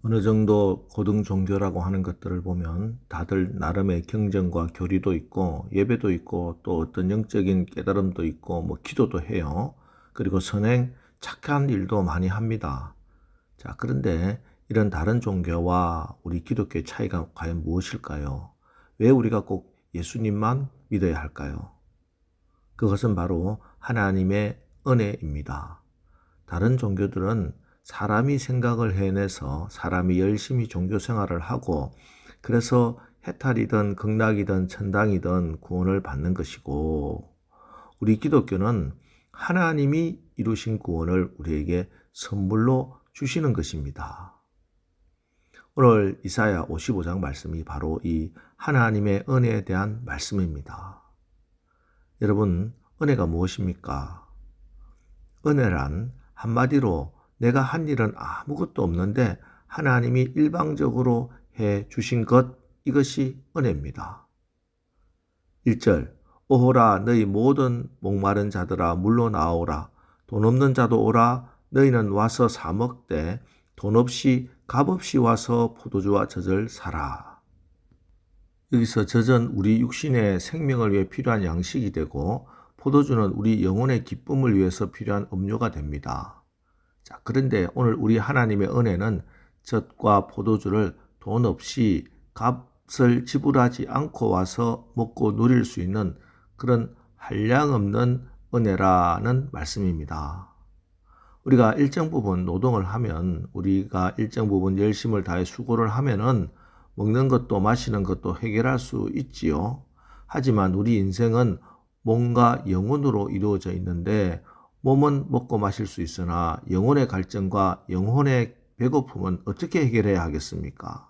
어느 정도 고등 종교라고 하는 것들을 보면 다들 나름의 경전과 교리도 있고 예배도 있고 또 어떤 영적인 깨달음도 있고 뭐 기도도 해요. 그리고 선행 착한 일도 많이 합니다. 자, 그런데 이런 다른 종교와 우리 기독교의 차이가 과연 무엇일까요? 왜 우리가 꼭 예수님만 믿어야 할까요? 그것은 바로 하나님의 은혜입니다. 다른 종교들은 사람이 생각을 해내서 사람이 열심히 종교 생활을 하고 그래서 해탈이든 극락이든 천당이든 구원을 받는 것이고, 우리 기독교는 하나님이 이루신 구원을 우리에게 선물로 주시는 것입니다. 오늘 이사야 55장 말씀이 바로 이 하나님의 은혜에 대한 말씀입니다. 여러분, 은혜가 무엇입니까? 은혜란 한마디로 내가 한 일은 아무것도 없는데 하나님이 일방적으로 해 주신 것, 이것이 은혜입니다. 1절, 오호라 너희 모든 목마른 자들아 물로 나오라, 돈 없는 자도 오라, 너희는 와서 사 먹되 돈 없이 값없이 와서 포도주와 젖을 사라. 여기서 젖은 우리 육신의 생명을 위해 필요한 양식이 되고 포도주는 우리 영혼의 기쁨을 위해서 필요한 음료가 됩니다. 자, 그런데 오늘 우리 하나님의 은혜는 젖과 포도주를 돈 없이 값을 지불하지 않고 와서 먹고 누릴 수 있는 그런 한량없는 은혜라는 말씀입니다. 우리가 일정 부분 노동을 하면, 우리가 일정 부분 열심을 다해 수고를 하면은 먹는 것도 마시는 것도 해결할 수 있지요. 하지만 우리 인생은 몸과 영혼으로 이루어져 있는데 몸은 먹고 마실 수 있으나 영혼의 갈증과 영혼의 배고픔은 어떻게 해결해야 하겠습니까?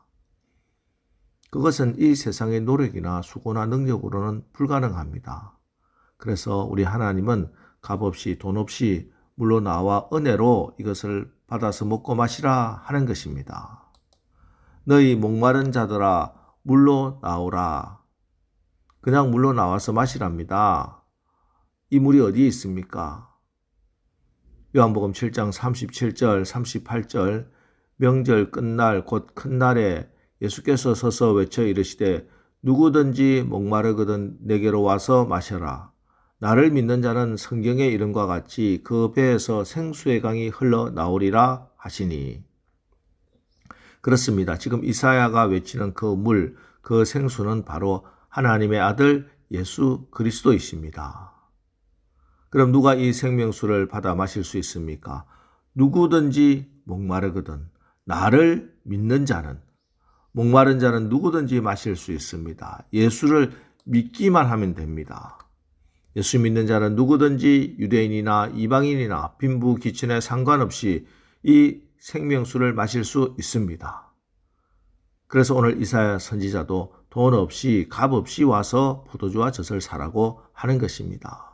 그것은 이 세상의 노력이나 수고나 능력으로는 불가능합니다. 그래서 우리 하나님은 값없이 돈 없이 물로 나와 은혜로 이것을 받아서 먹고 마시라 하는 것입니다. 너희 목마른 자들아 물로 나오라. 그냥 물로 나와서 마시랍니다. 이 물이 어디에 있습니까? 요한복음 7장 37절, 38절, 명절 끝날 곧 큰 날에 예수께서 서서 외쳐 이르시되 누구든지 목마르거든 내게로 와서 마셔라. 나를 믿는 자는 성경의 이름과 같이 그 배에서 생수의 강이 흘러나오리라 하시니. 그렇습니다. 지금 이사야가 외치는 그 물, 그 생수는 바로 하나님의 아들 예수 그리스도이십니다. 그럼 누가 이 생명수를 받아 마실 수 있습니까? 누구든지 목마르거든 나를 믿는 자는, 목마른 자는 누구든지 마실 수 있습니다. 예수를 믿기만 하면 됩니다. 예수 믿는 자는 누구든지 유대인이나 이방인이나 빈부 기친에 상관없이 이 생명수를 마실 수 있습니다. 그래서 오늘 이사야 선지자도 돈 없이 값 없이 와서 포도주와 젖을 사라고 하는 것입니다.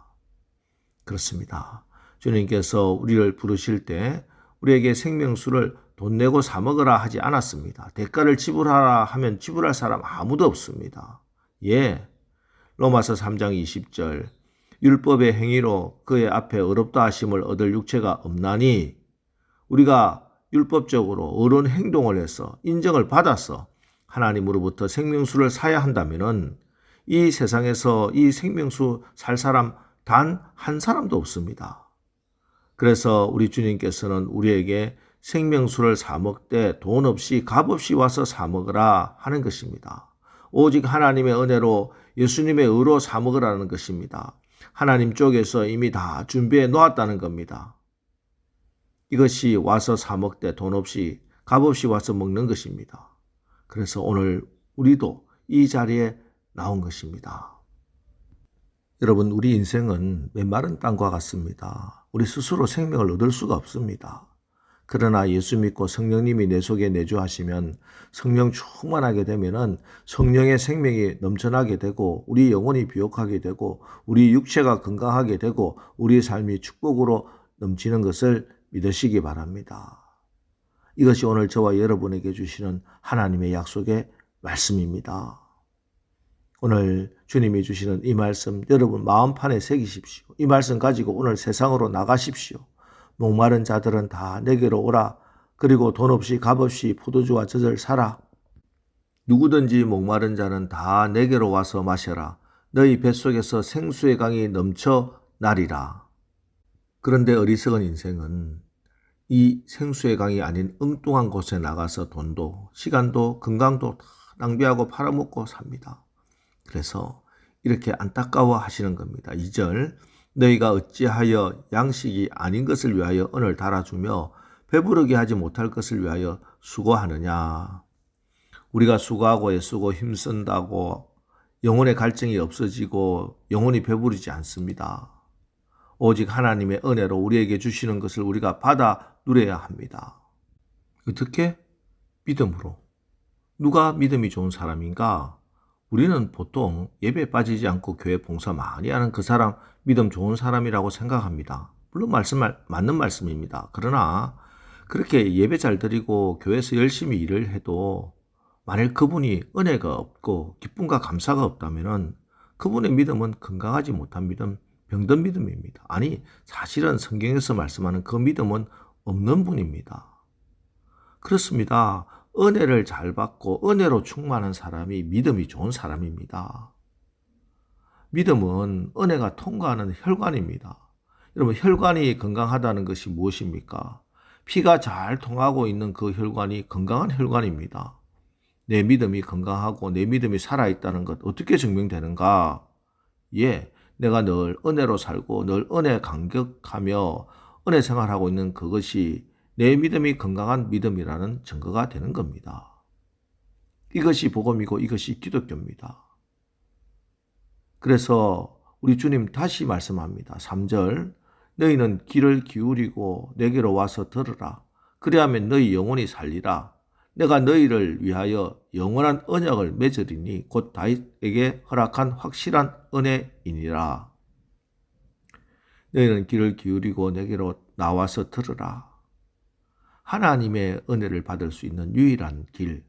그렇습니다. 주님께서 우리를 부르실 때 우리에게 생명수를 돈 내고 사 먹으라 하지 않았습니다. 대가를 지불하라 하면 지불할 사람 아무도 없습니다. 예, 로마서 3장 20절, 율법의 행위로 그의 앞에 의롭다 하심을 얻을 육체가 없나니, 우리가 율법적으로 옳은 행동을 해서 인정을 받아서 하나님으로부터 생명수를 사야 한다면은 이 세상에서 이 생명수 살 사람 단 한 사람도 없습니다. 그래서 우리 주님께서는 우리에게 생명수를 사 먹되 돈 없이 값 없이 와서 사 먹으라 하는 것입니다. 오직 하나님의 은혜로 예수님의 의로 사 먹으라는 것입니다. 하나님 쪽에서 이미 다 준비해 놓았다는 겁니다. 이것이 와서 사 먹되 돈 없이 값 없이 와서 먹는 것입니다. 그래서 오늘 우리도 이 자리에 나온 것입니다. 여러분, 우리 인생은 메마른 땅과 같습니다. 우리 스스로 생명을 얻을 수가 없습니다. 그러나 예수 믿고 성령님이 내 속에 내주하시면 성령 충만하게 되면은 성령의 생명이 넘쳐나게 되고 우리 영혼이 비옥하게 되고 우리 육체가 건강하게 되고 우리 삶이 축복으로 넘치는 것을 믿으시기 바랍니다. 이것이 오늘 저와 여러분에게 주시는 하나님의 약속의 말씀입니다. 오늘 주님이 주시는 이 말씀 여러분 마음판에 새기십시오. 이 말씀 가지고 오늘 세상으로 나가십시오. 목마른 자들은 다 내게로 오라. 그리고 돈 없이 값 없이 포도주와 젖을 사라. 누구든지 목마른 자는 다 내게로 와서 마셔라. 너희 뱃속에서 생수의 강이 넘쳐 나리라. 그런데 어리석은 인생은 이 생수의 강이 아닌 엉뚱한 곳에 나가서 돈도 시간도 건강도 다 낭비하고 팔아먹고 삽니다. 그래서 이렇게 안타까워 하시는 겁니다. 2절 너희가 어찌하여 양식이 아닌 것을 위하여 언을 달아주며 배부르게 하지 못할 것을 위하여 수고하느냐. 우리가 수고하고 애쓰고 힘쓴다고 영혼의 갈증이 없어지고 영혼이 배부르지 않습니다. 오직 하나님의 은혜로 우리에게 주시는 것을 우리가 받아 누려야 합니다. 어떻게? 믿음으로. 누가 믿음이 좋은 사람인가? 우리는 보통 예배에 빠지지 않고 교회 봉사 많이 하는 그 사람 믿음 좋은 사람이라고 생각합니다. 물론 맞는 말씀입니다. 그러나 그렇게 예배 잘 드리고 교회에서 열심히 일을 해도 만일 그분이 은혜가 없고 기쁨과 감사가 없다면 그분의 믿음은 건강하지 못한 믿음, 병든 믿음입니다. 아니, 사실은 성경에서 말씀하는 그 믿음은 없는 분입니다. 그렇습니다. 은혜를 잘 받고 은혜로 충만한 사람이 믿음이 좋은 사람입니다. 믿음은 은혜가 통과하는 혈관입니다. 여러분, 혈관이 건강하다는 것이 무엇입니까? 피가 잘 통하고 있는 그 혈관이 건강한 혈관입니다. 내 믿음이 건강하고 내 믿음이 살아있다는 것 어떻게 증명되는가? 내가 늘 은혜로 살고 늘 은혜 감격하며 은혜 생활하고 있는 그것이 내 믿음이 건강한 믿음이라는 증거가 되는 겁니다. 이것이 복음이고 이것이 기독교입니다. 그래서 우리 주님 다시 말씀합니다. 3절 너희는 귀를 기울이고 내게로 와서 들으라. 그리하면 너희 영혼이 살리라. 내가 너희를 위하여 영원한 언약을 맺으리니 곧 다윗에게 허락한 확실한 은혜이니라. 너희는 귀를 기울이고 내게로 나와서 들으라. 하나님의 은혜를 받을 수 있는 유일한 길,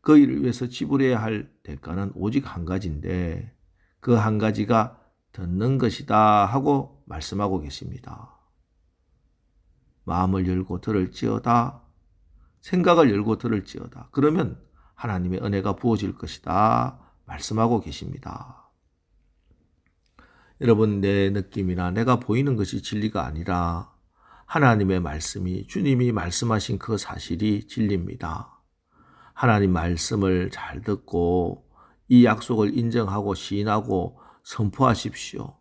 그 일을 위해서 지불해야 할 대가는 오직 한 가지인데 그 한 가지가 듣는 것이다 하고 말씀하고 계십니다. 마음을 열고 들을지어다. 생각을 열고 들을지어다. 그러면 하나님의 은혜가 부어질 것이다 말씀하고 계십니다. 여러분, 내 느낌이나 내가 보이는 것이 진리가 아니라 하나님의 말씀이, 주님이 말씀하신 그 사실이 진리입니다. 하나님 말씀을 잘 듣고 이 약속을 인정하고 시인하고 선포하십시오.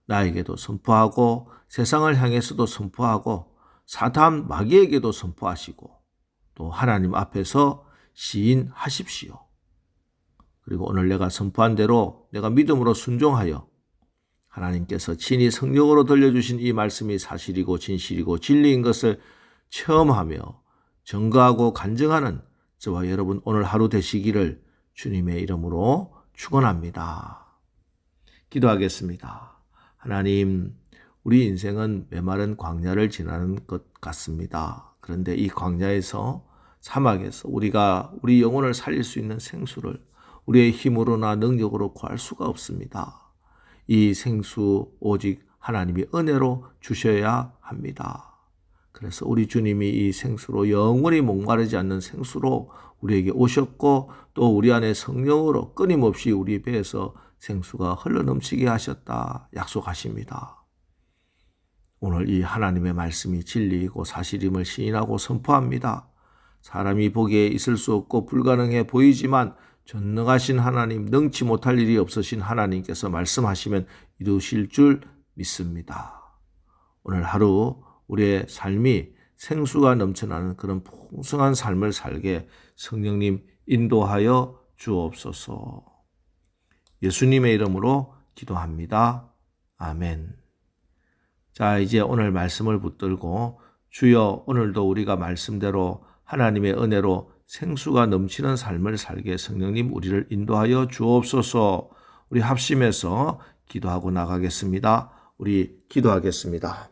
나에게도 선포하고 세상을 향해서도 선포하고 사탄 마귀에게도 선포하시고 또 하나님 앞에서 시인하십시오. 그리고 오늘 내가 선포한 대로 내가 믿음으로 순종하여 하나님께서 친히 성령으로 들려주신 이 말씀이 사실이고 진실이고 진리인 것을 체험하며 증거하고 간증하는 저와 여러분 오늘 하루 되시기를 주님의 이름으로 축원합니다. 기도하겠습니다. 하나님, 우리 인생은 메마른 광야를 지나는 것 같습니다. 그런데 이 광야에서 사막에서 우리가 우리 영혼을 살릴 수 있는 생수를 우리의 힘으로나 능력으로 구할 수가 없습니다. 이 생수 오직 하나님이 은혜로 주셔야 합니다. 그래서 우리 주님이 이 생수로 영원히 목마르지 않는 생수로 우리에게 오셨고 또 우리 안에 성령으로 끊임없이 우리 배에서 생수가 흘러넘치게 하셨다 약속하십니다. 오늘 이 하나님의 말씀이 진리이고 사실임을 시인하고 선포합니다. 사람이 보기에 있을 수 없고 불가능해 보이지만 전능하신 하나님, 능치 못할 일이 없으신 하나님께서 말씀하시면 이루실 줄 믿습니다. 오늘 하루 우리의 삶이 생수가 넘쳐나는 그런 풍성한 삶을 살게 성령님 인도하여 주옵소서. 예수님의 이름으로 기도합니다. 아멘. 자, 이제 오늘 말씀을 붙들고 주여 오늘도 우리가 말씀대로 하나님의 은혜로 생수가 넘치는 삶을 살게 성령님 우리를 인도하여 주옵소서. 우리 합심해서 기도하고 나가겠습니다. 우리 기도하겠습니다.